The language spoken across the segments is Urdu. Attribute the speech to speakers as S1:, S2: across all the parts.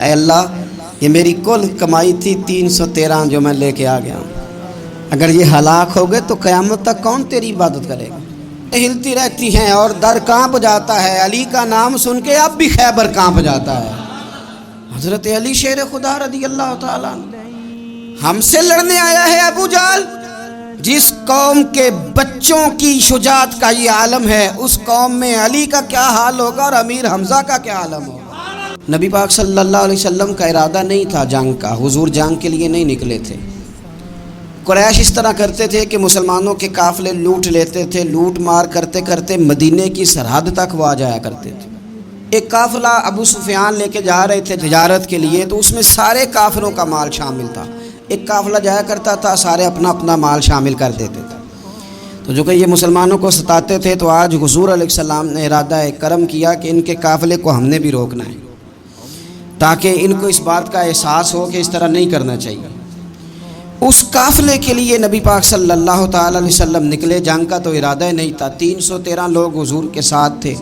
S1: اے اللہ یہ میری کل کمائی تھی 313 جو میں لے کے آ گیا ہوں، اگر یہ ہلاک ہو گئے تو قیامت تک کون تیری عبادت کرے گا؟ ہلتی رہتی ہیں اور در کانپ جاتا ہے، علی کا نام سن کے اب بھی خیبر کانپ جاتا ہے۔ حضرت علی شیر خدا رضی اللہ تعالیٰ ہم سے لڑنے آیا ہے ابو جہل، جس قوم کے بچوں کی شجاعت کا یہ عالم ہے، اس قوم میں علی کا کیا حال ہوگا اور امیر حمزہ کا کیا عالم ہوگا؟ نبی پاک صلی اللہ علیہ وسلم کا ارادہ نہیں تھا جنگ کا، حضور جنگ کے لیے نہیں نکلے تھے۔ قریش اس طرح کرتے تھے کہ مسلمانوں کے قافلے لوٹ لیتے تھے، لوٹ مار کرتے کرتے مدینے کی سرحد تک وہ آ جایا کرتے تھے۔ ایک قافلہ ابو سفیان لے کے جا رہے تھے تجارت کے لیے، تو اس میں سارے کافروں کا مال شامل تھا۔ ایک قافلہ جایا کرتا تھا، سارے اپنا اپنا مال شامل کر دیتے تھے۔ تو جو کہ یہ مسلمانوں کو ستاتے تھے، تو آج حضور علیہ السلام نے ارادہ کرم کیا کہ ان کے قافلے کو ہم نے بھی روکنا ہے، تاکہ ان کو اس بات کا احساس ہو کہ اس طرح نہیں کرنا چاہیے۔ اس قافلے کے لیے نبی پاک صلی اللہ تعالی علیہ وسلم نکلے، جنگ کا تو ارادہ ہی نہیں تھا۔ 313 لوگ حضور کے ساتھ تھے،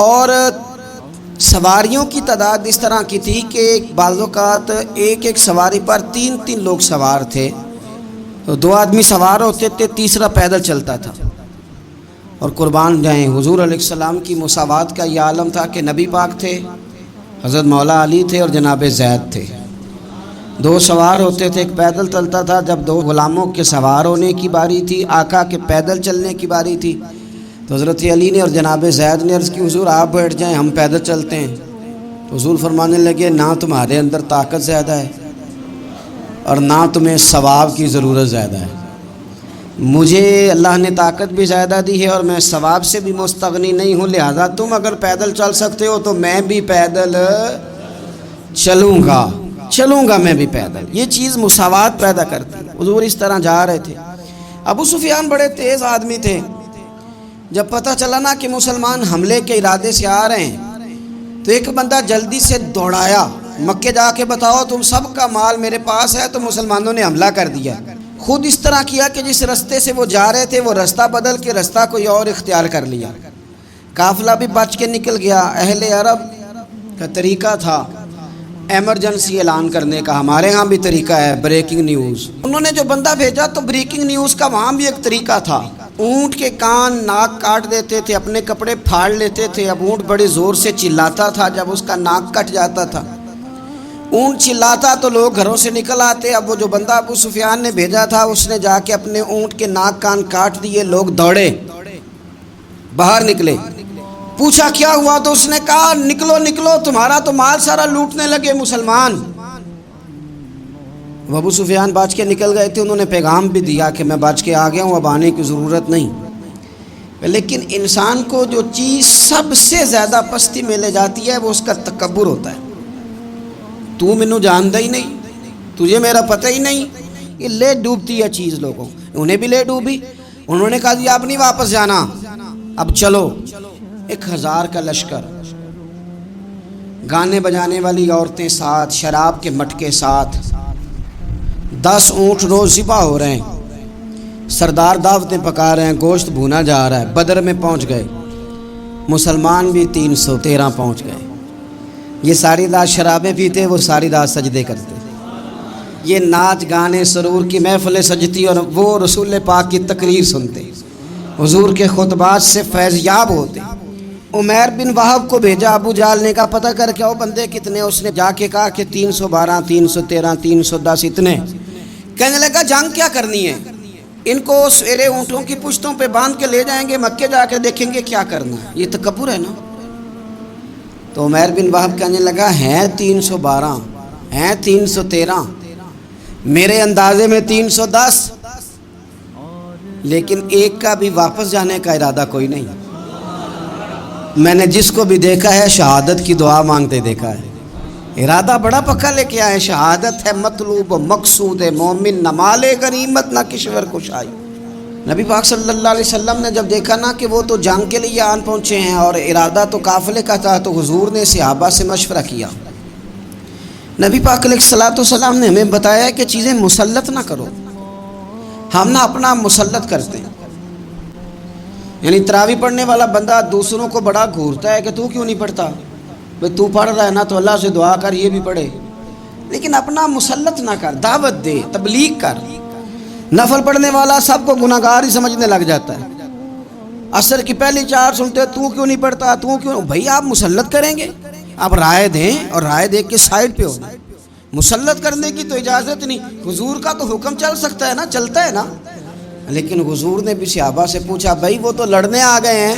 S1: اور سواریوں کی تعداد اس طرح کی تھی کہ بعض اوقات ایک سواری پر 3 لوگ سوار تھے، تو 2 آدمی سوار ہوتے تھے، تیسرا پیدل چلتا تھا۔ اور قربان جائیں، حضور علیہ السلام کی مساوات کا یہ عالم تھا کہ نبی پاک تھے، حضرت مولا علی تھے اور جناب زید تھے۔ 2 سوار ہوتے تھے، ایک پیدل چلتا تھا۔ جب 2 غلاموں کے سوار ہونے کی باری تھی، آقا کے پیدل چلنے کی باری تھی، تو حضرت علی نے اور جناب زید نے عرض کی حضور آپ بیٹھ جائیں، ہم پیدل چلتے ہیں۔ تو حضور فرمانے لگے نہ تمہارے اندر طاقت زیادہ ہے اور نہ تمہیں ثواب کی ضرورت زیادہ ہے، مجھے اللہ نے طاقت بھی زیادہ دی ہے اور میں ثواب سے بھی مستغنی نہیں ہوں، لہذا تم اگر پیدل چل سکتے ہو تو میں بھی پیدل چلوں گا میں بھی پیدل۔ یہ چیز مساوات پیدا کرتی ہے۔ حضور اس طرح جا رہے تھے۔ ابو سفیان بڑے تیز آدمی تھے، جب پتہ چلا نا کہ مسلمان حملے کے ارادے سے آ رہے ہیں، تو ایک بندہ جلدی سے دوڑایا، مکے جا کے بتاؤ تم سب کا مال میرے پاس ہے، تو مسلمانوں نے حملہ کر دیا۔ خود اس طرح کیا کہ جس رستے سے وہ جا رہے تھے وہ رستہ بدل کے رستہ کوئی اور اختیار کر لیا۔ قافلہ بھی بچ کے نکل گیا۔ اہل عرب کا طریقہ تھا ایمرجنسی اعلان کرنے کا، ہمارے ہاں بھی طریقہ ہے بریکنگ نیوز۔ انہوں نے جو بندہ بھیجا تو بریکنگ نیوز کا وہاں بھی ایک طریقہ تھا۔ اونٹ کے کان ناک کاٹ دیتے تھے، اپنے کپڑے پھاڑ لیتے تھے۔ اب اونٹ بڑے زور سے چلاتا تھا، جب اس کا ناک کٹ جاتا تھا، اونٹ چلاتا تو لوگ گھروں سے نکل آتے۔ اب وہ جو بندہ ابو سفیان نے بھیجا تھا، اس نے جا کے اپنے اونٹ کے ناک کان کاٹ دیے۔ لوگ دوڑے باہر نکلے، پوچھا کیا ہوا، تو اس نے کہا نکلو نکلو، تمہارا تو مال سارا لوٹنے لگے مسلمان۔ ابو سفیان بچ کے نکل گئے تھے، انہوں نے پیغام بھی دیا کہ میں بچ کے آ گیا ہوں، اب آنے کی ضرورت نہیں۔ لیکن انسان کو جو چیز سب سے زیادہ پستی میں لے جاتی ہے وہ اس کا تکبر ہوتا ہے۔ تو مینوں جاندا ہی نہیں، تجھے میرا پتہ ہی نہیں، یہ لے ڈوبتی ہے چیز لوگوں۔ انہیں بھی لے ڈوبی، انہوں نے کہا جی اب نہیں واپس جانا، اب چلو۔ 1000 کا لشکر، گانے بجانے والی عورتیں ساتھ، شراب کے مٹکے ساتھ، 10 اونٹ روز ذبح ہو رہے ہیں، سردار دعوتیں پکا رہے ہیں، گوشت بھونا جا رہا ہے۔ بدر میں پہنچ گئے، مسلمان بھی 313 پہنچ گئے۔ یہ ساری رات شرابیں پیتے، وہ ساری رات سجدے کرتے۔ یہ ناچ گانے سرور کی محفلیں سجتی اور وہ رسول پاک کی تقریر سنتے، حضور کے خطبات سے فیض یاب ہوتے۔ عمیر بن وہب کو بھیجا ابو جہل نے کہا پتہ کر کے آؤ بندے کتنے۔ اس نے جا کے کہا کہ 312 313 310 اتنے۔ کہنے لگا جنگ کیا کرنی ہے، ان کو سویرے اونٹوں کی پشتوں پہ باندھ کے لے جائیں گے، مکے جا کے دیکھیں گے کیا کرنا ہے۔ یہ تکبر ہے نا۔ تو عمیر بن وہب کہنے لگا ہیں 312 ہیں 313، میرے اندازے میں 310، لیکن ایک کا بھی واپس جانے کا ارادہ کوئی نہیں۔ میں نے جس کو بھی دیکھا ہے شہادت کی دعا مانگتے دیکھا ہے، ارادہ بڑا پکا لے کے آئے۔ شہادت ہے مطلوب و مقصود مومن، نہ مال غنیمت نہ کشور کشائی۔ نبی پاک صلی اللہ علیہ وسلم نے جب دیکھا نا کہ وہ تو جنگ کے لیے آن پہنچے ہیں اور ارادہ تو قافلے کا تھا، تو حضور نے صحابہ سے مشورہ کیا۔ نبی پاک علیہ الصلوۃ والسلام نے ہمیں بتایا کہ چیزیں مسلط نہ کرو، ہم نہ اپنا مسلط کرتے ہیں۔ یعنی تراویح پڑھنے والا بندہ دوسروں کو بڑا گھورتا ہے کہ تو کیوں نہیں پڑھتا، بھائی تو پڑھ رہا ہے نا تو اللہ سے دعا کر یہ بھی پڑھے، لیکن اپنا مسلط نہ کر، دعوت دے، تبلیغ کر۔ نفل پڑھنے والا سب کو گناہ گار ہی سمجھنے لگ جاتا ہے۔ عصر کی پہلی 4 سنتے تو کیوں نہیں پڑھتا، تو کیوں؟ بھائی آپ مسلط کریں گے، آپ رائے دیں، اور رائے دے کے سائڈ پہ ہو جائیں۔ مسلط کرنے کی تو اجازت نہیں، حضور کا تو حکم چل سکتا ہے نا، چلتا ہے نا۔ لیکن حضور نے بھی صحابہ سے پوچھا، بھائی وہ تو لڑنے آ گئے ہیں،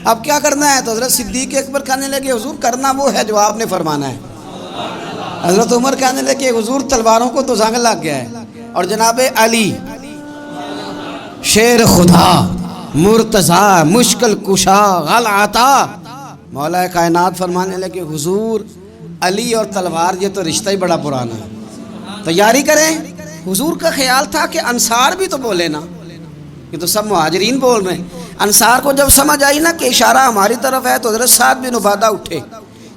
S1: اب کیا کرنا ہے؟ تو حضرت صدیق اکبر کہنے لگے، حضور کرنا وہ ہے جو آپ نے فرمانا ہے۔ حضرت عمر کہنے لگے، حضور تلواروں کو تو زنگ لگ گیا ہے۔ اور جناب علی شیر خدا، مرتضیٰ، مشکل کشا، غل عطا، مولا کائنات فرمانے لگے، حضور علی اور تلوار یہ تو رشتہ ہی بڑا پرانا ہے، تیاری کریں۔ حضور کا خیال تھا کہ انصار بھی تو بولے نا، یہ تو سب مہاجرین بول رہے ہیں۔ انصار کو جب سمجھ آئی نا کہ اشارہ ہماری طرف ہے تو حضرت سعد بن عبادہ اٹھے،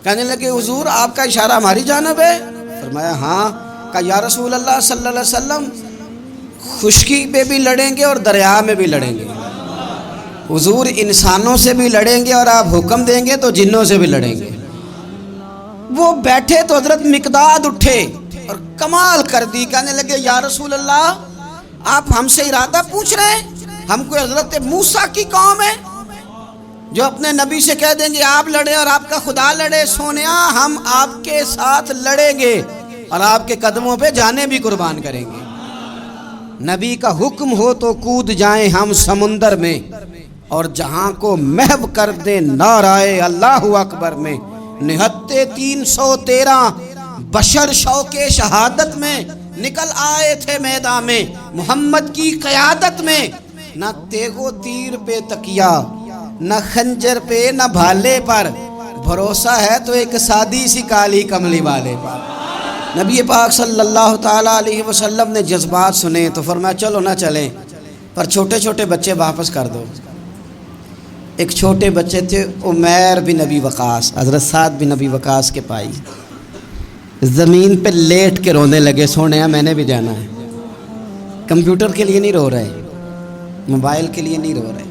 S1: کہنے لگے، حضور آپ کا اشارہ ہماری جانب ہے؟ فرمایا ہاں۔ کہا یا رسول اللہ صلی اللہ علیہ وسلم، خشکی پہ بھی لڑیں گے اور دریا میں بھی لڑیں گے۔ حضور انسانوں سے بھی لڑیں گے اور آپ حکم دیں گے تو جنوں سے بھی لڑیں گے۔ وہ بیٹھے تو حضرت مقداد اٹھے اور کمال کر دی، کہنے لگے یا رسول اللہ آپ ہم سے ارادہ پوچھ رہے ہیں؟ ہم کوئی حضرت موسیٰ کی قوم ہے جو اپنے نبی سے کہہ دیں گے آپ لڑیں اور آپ کا خدا لڑے؟ سونیا ہم آپ کے ساتھ لڑیں گے اور آپ کے قدموں پہ جانیں بھی قربان کریں گے۔ نبی کا حکم ہو تو کود جائیں ہم سمندر میں، اور جہاں کو محو کر دیں نعرہ اللہ اکبر میں۔ نہتے 313 بشر شوق شہادت میں، نکل آئے تھے میدان میں محمد کی قیادت میں۔ نہ تیغ و تیر پہ تکیا، نہ خنجر پہ، نہ بھالے پر، بھروسہ ہے تو ایک سادی سی کالی کملی والے پر۔ نبی پاک صلی اللہ تعالیٰ علیہ وسلم نے جذبات سنے تو فرمایا چلو نہ چلیں، پر چھوٹے چھوٹے بچے واپس کر دو۔ ایک چھوٹے بچے تھے عمیر بن ابی وقاص، حضرت سعد بن ابی وقاص کے پائی، زمین پہ لیٹ کے رونے لگے، سونے میں نے بھی جانا ہے۔ کمپیوٹر کے لیے نہیں رو رہے، موبائل کے لیے نہیں رو رہے،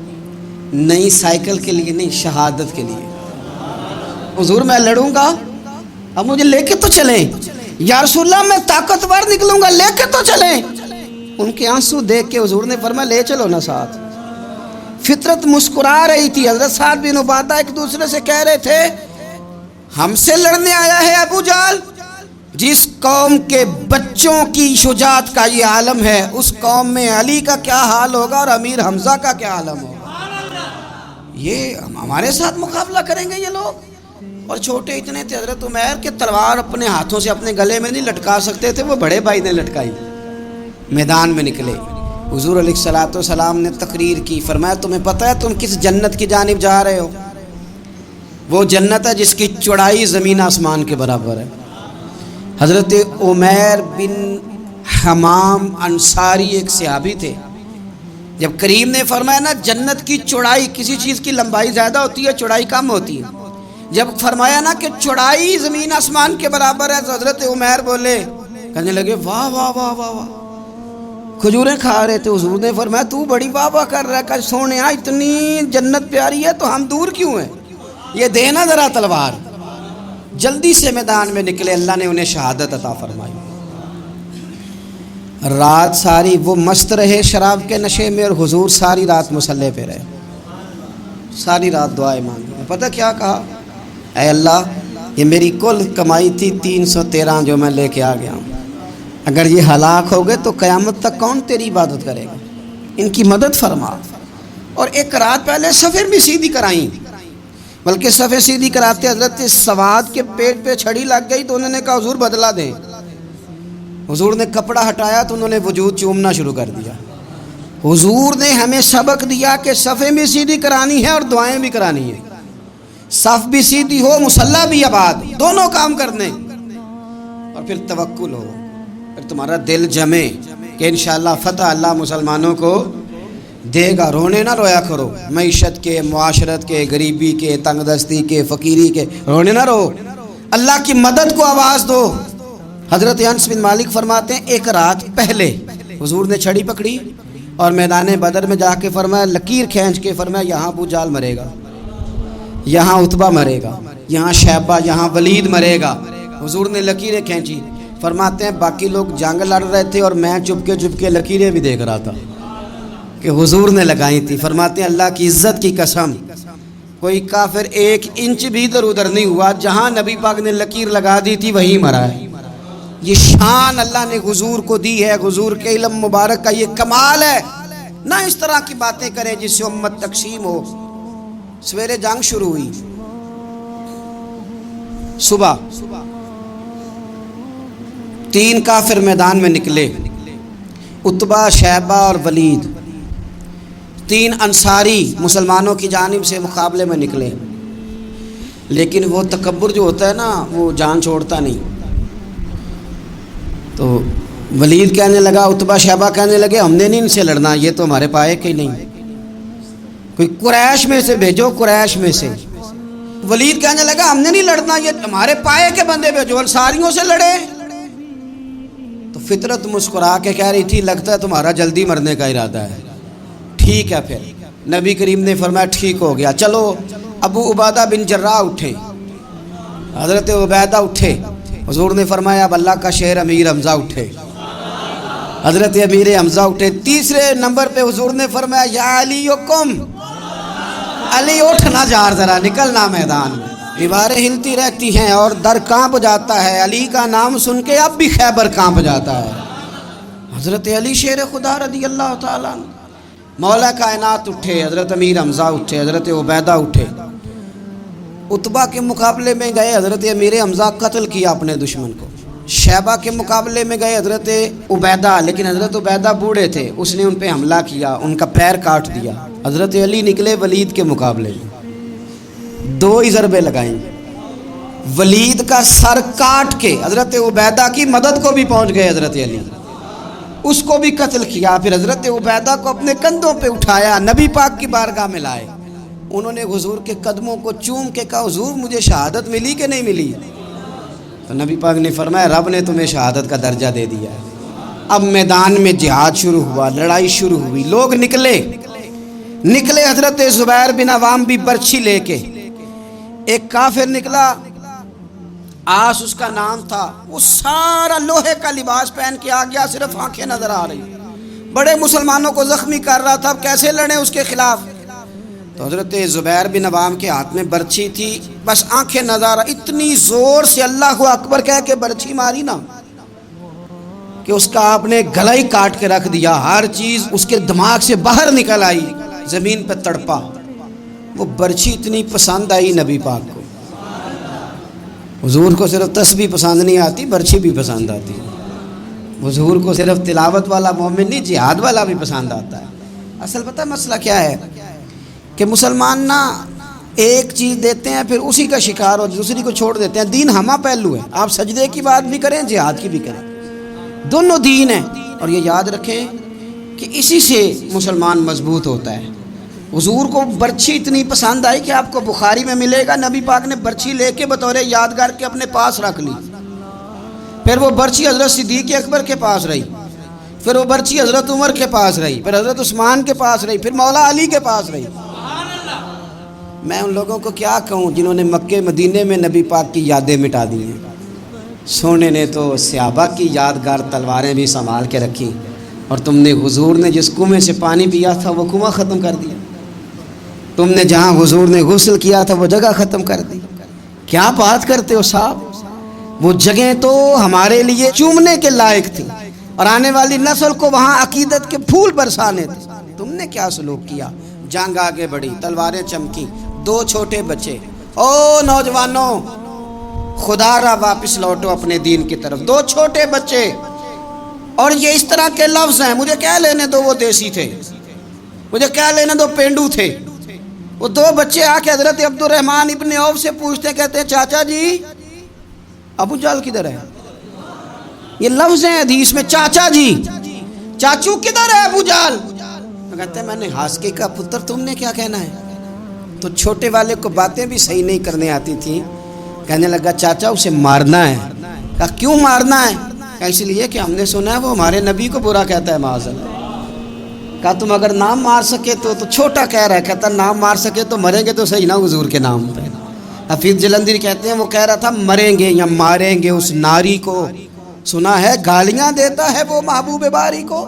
S1: نئی سائیکل کے لیے نہیں، شہادت کے لیے۔ حضور میں لڑوں گا، اب مجھے لے کے تو چلیں۔ یا رسول اللہ میں طاقتور نکلوں گا، لے کے تو چلیں۔ ان کے آنسو دیکھ کے حضور نے فرمایا لے چلو نا ساتھ۔ فطرت مسکرا رہی تھی۔ حضرت سعد بن عبادہ ایک دوسرے سے کہہ رہے تھے ہم سے لڑنے آیا ہے ابو جہل، جس قوم کے بچوں کی شجاعت کا یہ عالم ہے، اس قوم میں علی کا کیا حال ہوگا اور امیر حمزہ کا کیا عالم ہوگا۔ یہ ہمارے ساتھ مقابلہ کریں گے یہ لوگ؟ اور چھوٹے اتنے تھے حضرت عمیر کے تلوار اپنے ہاتھوں سے اپنے گلے میں نہیں لٹکا سکتے تھے، وہ بڑے بھائی نے لٹکائی۔ میدان میں نکلے، حضور علیہ الصلوۃ والسلام نے تقریر کی، فرمایا تمہیں پتہ ہے تم کس جنت کی جانب جا رہے ہو؟ وہ جنت ہے جس کی چوڑائی زمین آسمان کے برابر ہے۔ حضرت عمیر بن حمام انصاری ایک صحابی تھے، جب کریم نے فرمایا نا جنت کی چوڑائی، کسی چیز کی لمبائی زیادہ ہوتی ہے چوڑائی کم ہوتی ہے، جب فرمایا نا کہ چوڑائی زمین آسمان کے برابر ہے تو حضرت عمیر بولے، کہنے لگے واہ واہ واہ واہ واہ، کھجوریں کھا رہے تھے۔ حضور نے فرمایا تو بڑی واہ واہ کر رہا ہے، کہ سونے اتنی جنت پیاری ہے تو ہم دور کیوں ہیں، یہ دینا ذرا تلوار۔ جلدی سے میدان میں نکلے، اللہ نے انہیں شہادت عطا فرمائی۔ رات ساری وہ مست رہے شراب کے نشے میں، اور حضور ساری رات مصلی پہ رہے، ساری رات دعائیں مانگی۔ پتہ کیا کہا؟ اے اللہ یہ میری کل کمائی تھی 313 جو میں لے کے آ گیا ہوں، اگر یہ ہلاک ہو گئے تو قیامت تک کون تیری عبادت کرے گا، ان کی مدد فرما۔ اور ایک رات پہلے صفیں بھی سیدھی کرائیں، بلکہ صفیں سیدھی کراتے حضرت سواد کے پیٹ پہ چھڑی لگ گئی تو انہوں نے کہا حضور بدلا دیں۔ حضور نے کپڑا ہٹایا تو انہوں نے وجود چومنا شروع کر دیا۔ حضور نے ہمیں سبق دیا کہ صفیں بھی سیدھی کرانی ہے اور دعائیں بھی کرانی ہیں، صف بھی سیدھی ہو، مصلی بھی آباد، دونوں کام کرنے، اور پھر توکل ہو، پھر تمہارا دل جمے کہ انشاءاللہ فتح اللہ مسلمانوں کو دے گا۔ رونے نہ رویا کرو، معیشت کے، معاشرت کے، غریبی کے، تنگ دستی کے، فقیری کے، رونے نہ رو، اللہ کی مدد کو آواز دو۔ حضرت انس بن مالک فرماتے ہیں ایک رات پہلے حضور نے چھڑی پکڑی اور میدان بدر میں جا کے فرمایا، لکیر کھینچ کے فرمایا یہاں ابو جہل مرے گا، یہاں عتبہ مرے گا، یہاں شیبہ، یہاں ولید مرے گا۔ حضور نے لکیریں کھینچی۔ فرماتے ہیں باقی لوگ جنگ لڑ رہے تھے اور میں چپ کے لکیریں بھی دیکھ رہا تھا کہ حضور نے لگائی تھی۔ فرماتے ہیں اللہ کی عزت کی قسم کوئی کافر 1 انچ بھی ادھر ادھر نہیں ہوا، جہاں نبی پاک نے لکیر لگا دی تھی وہیں مرا ہے۔ یہ شان اللہ نے حضور کو دی ہے، حضور کے علم مبارک کا یہ کمال ہے۔ نہ اس طرح کی باتیں کریں جس سے امت تقسیم ہو۔ سویرے جنگ شروع ہوئی، صبح 3 کافر میدان میں نکلے، عتبہ، شیبہ اور ولید۔ 3 انصاری مسلمانوں کی جانب سے مقابلے میں نکلے، لیکن وہ تکبر جو ہوتا ہے نا وہ جان چھوڑتا نہیں۔ تو ولید کہنے لگا، عتبہ شیبہ کہنے لگے ہم نے نہیں ان سے لڑنا، یہ تو ہمارے پائے کے نہیں، کوئی قریش میں سے بھیجو، قریش میں سے۔ ولید کہنے لگا ہم نے نہیں لڑنا، یہ ہمارے پائے کے بندے بھیجو، انصاریوں سے لڑے۔ تو فطرت مسکرا کے کہہ رہی تھی لگتا ہے تمہارا جلدی مرنے کا ارادہ ہے، ٹھیک ہے۔ پھر نبی کریم نے فرمایا ٹھیک ہو گیا، چلو۔ ابو عبیدہ بن جراح اٹھے، حضرت عبیدہ اٹھے۔ حضور نے فرمایا اب اللہ کا شہر امیر حمزہ اٹھے، حضرت امیر حمزہ اٹھے۔ تیسرے نمبر پہ حضور نے فرمایا یا علی کم، علی اٹھنا جار ذرا نکلنا میدان میں۔ دیواریں ہلتی رہتی ہیں اور در کانپ جاتا ہے، علی کا نام سن کے اب بھی خیبر کانپ جاتا ہے۔ حضرت علی شیر خدا رضی اللہ تعالیٰ عنہ، مولا کائنات اٹھے، حضرت امیر حمزہ اٹھے، حضرت عبیدہ اٹھے۔ عتبہ کے مقابلے میں گئے، حضرت امیر حمزہ قتل کیا اپنے دشمن کو۔ شیبہ کے مقابلے میں گئے حضرت عبیدہ، لیکن حضرت عبیدہ بوڑھے تھے، اس نے ان پہ حملہ کیا، ان کا پیر کاٹ دیا۔ حضرت علی نکلے ولید کے مقابلے میں، 2 ہی ضربے لگائیں، ولید کا سر کاٹ کے حضرت عبیدہ کی مدد کو بھی پہنچ گئے حضرت علی، اس کو بھی قتل کیا۔ پھر حضرت عبیدہ کو اپنے کندھوں پہ اٹھایا، نبی پاک کی بارگاہ میں لائے۔ انہوں نے حضور کے قدموں کو چوم کے کہا حضور مجھے شہادت ملی کہ نہیں ملی؟ تو نبی پاک نے فرمایا رب نے تمہیں شہادت کا درجہ دے دیا ہے۔ اب میدان میں جہاد شروع ہوا، لڑائی شروع ہوئی، لوگ نکلے۔ حضرت زبیر بن عوام بھی برچھی لے کے، ایک کافر نکلا، آس اس کا نام تھا، وہ سارا لوہے کا لباس پہن کے آ گیا، صرف آنکھیں نظر آ رہی، بڑے مسلمانوں کو زخمی کر رہا تھا، اب کیسے لڑیں اس کے خلاف؟ تو حضرت زبیر بن عوام کے ہاتھ میں برچھی تھی، بس آنکھیں نظر، اتنی زور سے اللہ اکبر کہہ کے برچھی ماری نا کہ اس کا آپ نے گلا ہی کاٹ کے رکھ دیا، ہر چیز اس کے دماغ سے باہر نکل آئی، زمین پہ تڑپا۔ وہ برچھی اتنی پسند آئی نبی پاک کو، حضور کو صرف تسبیح پسند نہیں آتی، برچھی بھی پسند آتی ہے۔ حضور کو صرف تلاوت والا مومن نہیں، جہاد والا بھی پسند آتا ہے۔ اصل پتہ مسئلہ کیا ہے کہ مسلمان نا ایک چیز دیتے ہیں پھر اسی کا شکار ہو دوسری کو چھوڑ دیتے ہیں۔ دین ہمہ پہلو ہے، آپ سجدے کی بات بھی کریں، جہاد کی بھی کریں، دونوں دین ہیں۔ اور یہ یاد رکھیں کہ اسی سے مسلمان مضبوط ہوتا ہے۔ حضور کو برچھی اتنی پسند آئی کہ آپ کو بخاری میں ملے گا نبی پاک نے برچھی لے کے بطور یادگار کے اپنے پاس رکھ لی، پھر وہ برچھی حضرت صدیق اکبر کے پاس رہی، پھر وہ برچھی حضرت عمر کے پاس رہی، پھر حضرت عثمان کے پاس رہی، پھر مولا علی کے پاس رہی۔ میں ان لوگوں کو کیا کہوں جنہوں نے مکے مدینے میں نبی پاک کی یادیں مٹا دی ہیں۔ سونے نے تو صحابہ کی یادگار تلواریں بھی سنبھال کے رکھی، اور تم نے حضور نے جس کنویں سے پانی پیا تھا وہ کنواں ختم کر دیا، تم نے جہاں حضور نے غسل کیا تھا وہ جگہ ختم کر دی۔ کیا بات کرتے ہو صاحب، وہ جگہیں تو ہمارے لیے چومنے کے لائق تھی اور آنے والی نسل کو وہاں عقیدت کے پھول برسانے تھے، تم نے کیا سلوک کیا؟ جنگ آگے بڑھی، تلواریں چمکی، 2 چھوٹے بچے۔ او نوجوانوں، خدا را واپس لوٹو اپنے دین کی طرف، 2 چھوٹے بچے، اور یہ اس طرح کے لفظ ہیں، مجھے کیا لینے دو وہ دیسی تھے، مجھے کیا لینے دو پینڈو تھے۔ وہ 2 بچے آ کے حضرت عبد الرحمن ابن عوف سے پوچھتے، کہتے ہیں چاچا جی ابو جہل کدھر ہے؟ یہ لفظ ہیں حدیث میں، چاچا جی، چاچو کدھر ہے ابو جہل؟ کہتے ہیں میں نے ہاسکے کا پتر، تم نے کیا کہنا ہے؟ تو چھوٹے والے کو باتیں بھی صحیح نہیں کرنے آتی تھی، کہنے لگا چاچا اسے مارنا ہے۔ کہا کیوں مارنا ہے؟ کہا اس لیے کہ ہم نے سنا ہے وہ ہمارے نبی کو برا کہتا ہے، معاذ اللہ۔ کہا تم اگر نام مار سکے تو چھوٹا کہہ رہا ہے، کہتا نام مار سکے تو مریں گے تو صحیح نا حضور کے نام پہ۔ حفیظ جلندری کہتے ہیں وہ کہہ رہا تھا مریں گے یا ماریں گے اس ناری کو، سنا ہے گالیاں دیتا ہے وہ محبوب باری کو،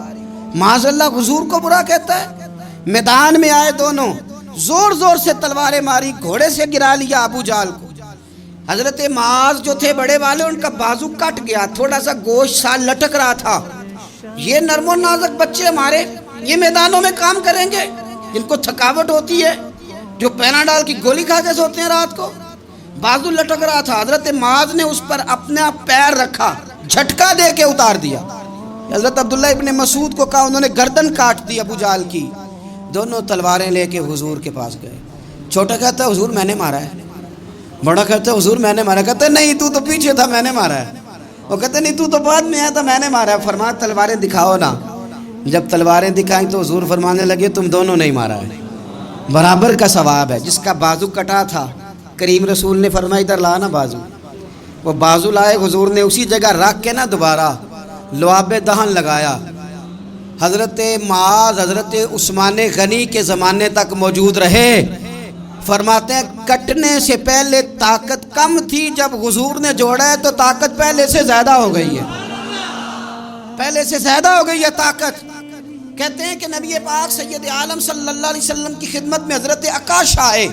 S1: معاذ اللہ حضور کو برا کہتا ہے۔ میدان میں آئے دونوں، زور زور سے تلواریں ماری، گھوڑے سے گرا لیا ابو جہل کو۔ حضرت معاذ جو تھے بڑے والے، ان کا بازو کٹ گیا، تھوڑا سا گوشت سا لٹک رہا تھا۔ یہ نرم و نازک بچے ہمارے، یہ میدانوں میں کام کریں گے، جن کو تھکاوٹ ہوتی ہے، جو پیناڈال کی گولی کھا کے سوتے ہیں رات کو، بازو لٹک رہا تھا۔ حضرت معاذ نے اس پر اپنا پیر رکھا، جھٹکا دے کے اتار دیا۔ حضرت عبداللہ ابن مسعود کو کہا، انہوں نے گردن کاٹ دی ابو جہل کی۔ دونوں تلواریں لے کے حضور کے پاس گئے۔ چھوٹا کہتا ہے حضور میں نے مارا ہے، بڑا کہتا ہے حضور میں نے مارا، کہتا ہے نہیں تو پیچھے تھا میں نے مارا ہے۔ وہ کہتے ہیں نہیں تو بعد میں آیا تھا میں نے مارا ہے۔ فرمایا تلواریں دکھاؤ نا۔ جب تلواریں دکھائیں تو حضور فرمانے لگے تم دونوں نہیں مارا ہے، برابر کا ثواب ہے۔ جس کا بازو کٹا تھا کریم رسول نے فرمایا ادھر لا نا بازو، وہ بازو لائے، حضور نے اسی جگہ رکھ کے نا دوبارہ لعاب دہن لگایا۔ حضرت معاذ حضرت عثمان غنی کے زمانے تک موجود رہے۔ فرماتے ہیں کٹنے سے پہلے طاقت کم تھی، جب حضور نے جوڑا ہے تو طاقت پہلے سے زیادہ ہو گئی ہے، پہلے سے زیادہ ہو گئی ہے طاقت۔ کہتے ہیں کہ نبی پاک سید عالم صلی اللہ علیہ وسلم کی خدمت میں حضرت عکاش آئے،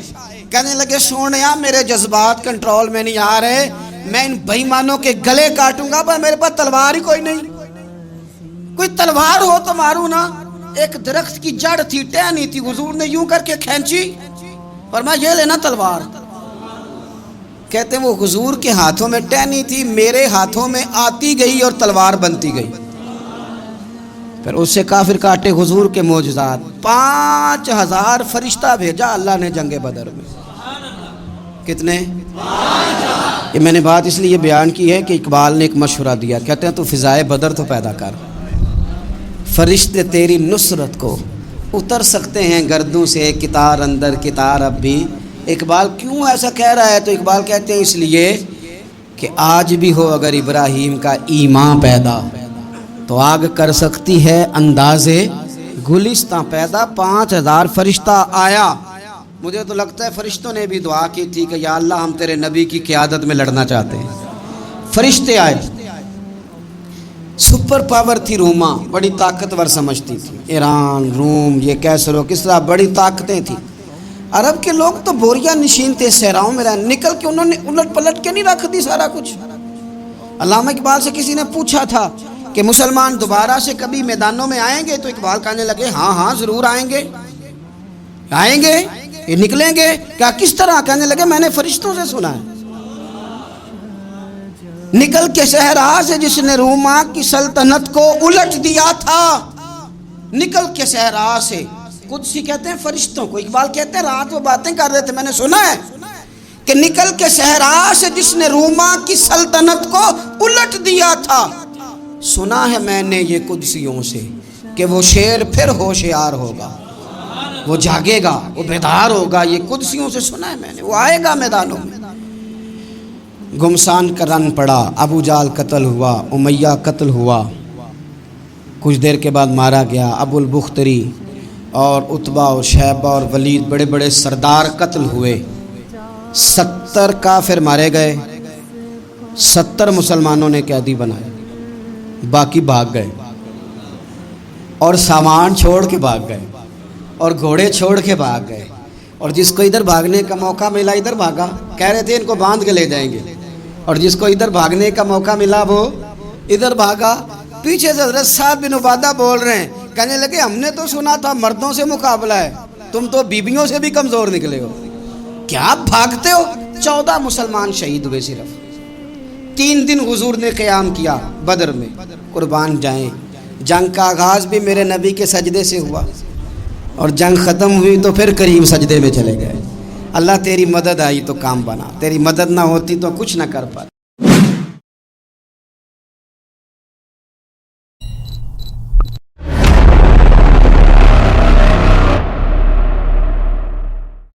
S1: کہنے لگے سونیا میرے جذبات کنٹرول میں نہیں آ رہے، میں ان بے ایمانوں کے گلے کاٹوں گا، پر میرے پاس تلوار ہی کوئی نہیں، کوئی تلوار ہو تو ماروں نا۔ ایک درخت کی جڑ تھی، ٹہنی تھی، حضور نے یوں کر کے کھینچی، فرمایا یہ لینا تلوار۔ کہتے ہیں وہ حضور کے ہاتھوں میں ٹہنی تھی، میرے ہاتھوں میں آتی گئی اور تلوار بنتی گئی۔ پھر اس سے کافر کاٹے حضور کے معجزات۔ 5000 فرشتہ بھیجا اللہ نے جنگ بدر میں۔ کتنے؟ یہ میں نے بات اس لیے بیان کی ہے کہ اقبال نے ایک مشورہ دیا، کہتے ہیں تو فضائے بدر تو پیدا کر، فرشتے تیری نصرت کو اتر سکتے ہیں گردوں سے، کتار اندر کتار اب بھی۔ اقبال کیوں ایسا کہہ رہا ہے؟ تو اقبال کہتے ہیں اس لیے کہ آج بھی ہو اگر ابراہیم کا ایمان پیدا تو آگ کر سکتی ہے انداز گلستاں پیدا۔ 5000 فرشتہ آیا۔ مجھے تو لگتا ہے فرشتوں نے بھی دعا کی تھی کہ یا اللہ ہم تیرے نبی کی قیادت میں لڑنا چاہتے ہیں۔ فرشتے آئے، سپر پاور تھی روما، بڑی طاقتور سمجھتی تھی، ایران، روم، یہ کیسر و کسرا، بڑی طاقتیں تھیں۔ عرب کے لوگ تو بوریا نشین تھے، صحراؤں میں رہے، نکل کے انہوں نے الٹ پلٹ کے نہیں رکھ دی سارا کچھ۔ علامہ اقبال سے کسی نے پوچھا تھا کہ مسلمان دوبارہ سے کبھی میدانوں میں آئیں گے؟ تو اقبال کہنے لگے ہاں ہاں ضرور آئیں گے، آئیں گے، یہ نکلیں گے۔ کیا کس طرح؟ کہنے لگے میں نے فرشتوں سے سنا ہے، نکل کے صحرا سے جس نے روما کی سلطنت کو الٹ دیا تھا، نکل کے صحرا سے۔ قدسی کہتے ہیں فرشتوں کو، اقبال کہتے ہیں رات وہ باتیں کر رہے تھے میں نے سنا ہے کہ نکل کے صحرا سے جس نے روما کی سلطنت کو الٹ دیا تھا، سنا ہے میں نے یہ قدسیوں سے کہ وہ شیر پھر ہوشیار ہوگا، وہ جاگے گا، وہ بیدار ہوگا۔ یہ قدسیوں سے سنا ہے میں نے، وہ آئے گا میدانوں میں۔ گمسان کا رن پڑا، ابو جہل قتل ہوا، امیہ قتل ہوا، کچھ دیر کے بعد مارا گیا۔ ابو البختری اور عتبہ اور شیبہ اور ولید بڑے بڑے سردار قتل ہوئے، 70 کافر مارے گئے، 70 مسلمانوں نے قیدی بنائے، باقی بھاگ گئے اور سامان چھوڑ کے بھاگ گئے اور گھوڑے چھوڑ کے بھاگ گئے، اور جس کو ادھر بھاگنے کا موقع ملا ادھر بھاگا، کہہ رہے تھے ان کو باندھ کے لے جائیں گے، اور جس کو ادھر بھاگنے کا موقع ملا وہ ادھر بھاگا۔ پیچھے سے حضرت سعد بن عبادہ بول رہے ہیں، کہنے لگے ہم نے تو سنا تھا مردوں سے مقابلہ ہے، تم تو بیویوں سے بھی کمزور نکلے ہو، کیا بھاگتے ہو؟ 14 مسلمان شہید ہوئے صرف۔ 3 دن حضور نے قیام کیا بدر میں، قربان جائیں۔ جنگ کا آغاز بھی میرے نبی کے سجدے سے ہوا، اور جنگ ختم ہوئی تو پھر کریم سجدے میں چلے گئے۔ اللہ تیری مدد آئی تو کام بنا، تیری مدد نہ ہوتی تو کچھ نہ کر پاتے۔